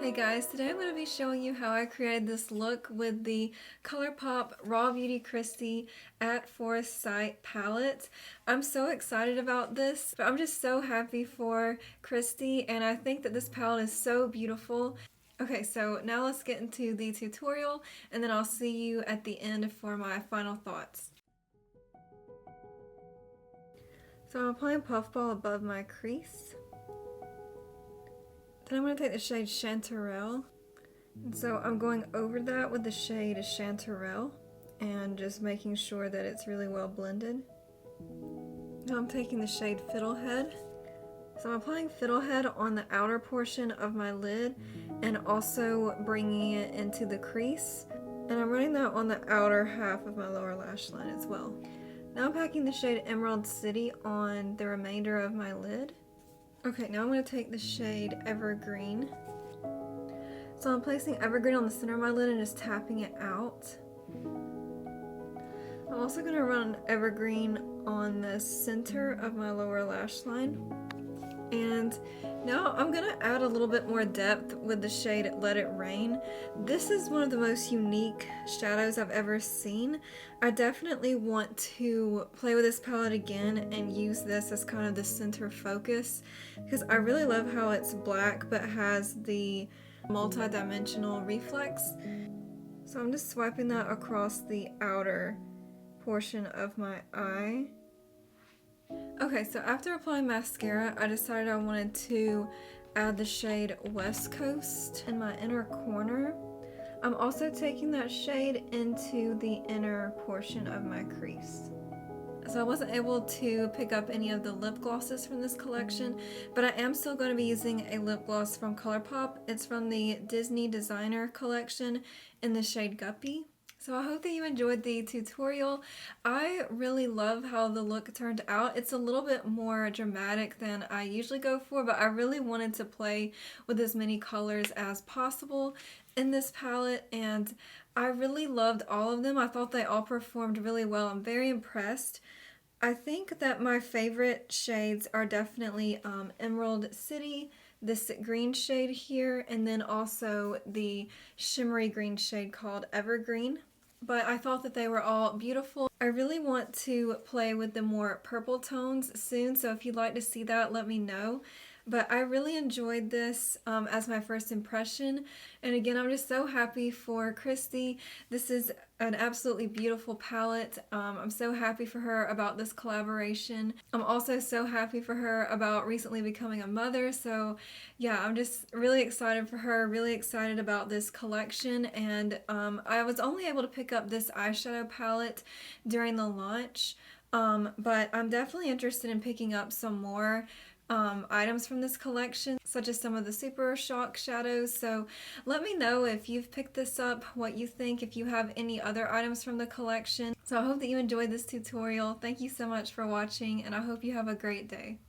Hey guys, today I'm going to be showing you how I created this look with the ColourPop Raw Beauty Kristi at Forest Sight palette. I'm so excited about this, but I'm just so happy for Kristi, and I think that this palette is so beautiful. Okay, so now let's get into the tutorial, and then I'll see you at the end for my final thoughts. So I'm applying Puffball above my crease. Then I'm going to take the shade Chanterelle. And so I'm going over that with the shade Chanterelle and just making sure that it's really well blended. Now I'm taking the shade Fiddlehead. So I'm applying Fiddlehead on the outer portion of my lid and also bringing it into the crease. And I'm running that on the outer half of my lower lash line as well. Now I'm packing the shade Emerald City on the remainder of my lid. Okay, now I'm going to take the shade Evergreen. So I'm placing Evergreen on the center of my lid and just tapping it out. I'm also going to run Evergreen on the center of my lower lash line. And now I'm going to add a little bit more depth with the shade Let It Rain. This is one of the most unique shadows I've ever seen. I definitely want to play with this palette again and use this as kind of the center focus because I really love how it's black but has the multi-dimensional reflex. So I'm just swiping that across the outer portion of my eye. Okay, so after applying mascara, I decided I wanted to add the shade West Coast in my inner corner. I'm also taking that shade into the inner portion of my crease. So I wasn't able to pick up any of the lip glosses from this collection, but I am still going to be using a lip gloss from ColourPop. It's from the Disney Designer collection in the shade Guppy. So I hope that you enjoyed the tutorial. I really love how the look turned out. It's a little bit more dramatic than I usually go for, but I really wanted to play with as many colors as possible in this palette, and I really loved all of them. I thought they all performed really well. I'm very impressed. I think that my favorite shades are definitely Emerald City, this green shade here, and then also the shimmery green shade called Evergreen. But I thought that they were all beautiful. I really want to play with the more purple tones soon, so if you'd like to see that, let me know. But I really enjoyed this as my first impression. And again, I'm just so happy for Kristi. This is an absolutely beautiful palette. I'm so happy for her about this collaboration. I'm also so happy for her about recently becoming a mother. So yeah, I'm just really excited for her, really excited about this collection. And I was only able to pick up this eyeshadow palette during the launch. But I'm definitely interested in picking up some more items from this collection, such as some of the Super Shock shadows. So let me know if you've picked this up, what you think, if you have any other items from the collection. So I hope that you enjoyed this tutorial. Thank you so much for watching, and I hope you have a great day.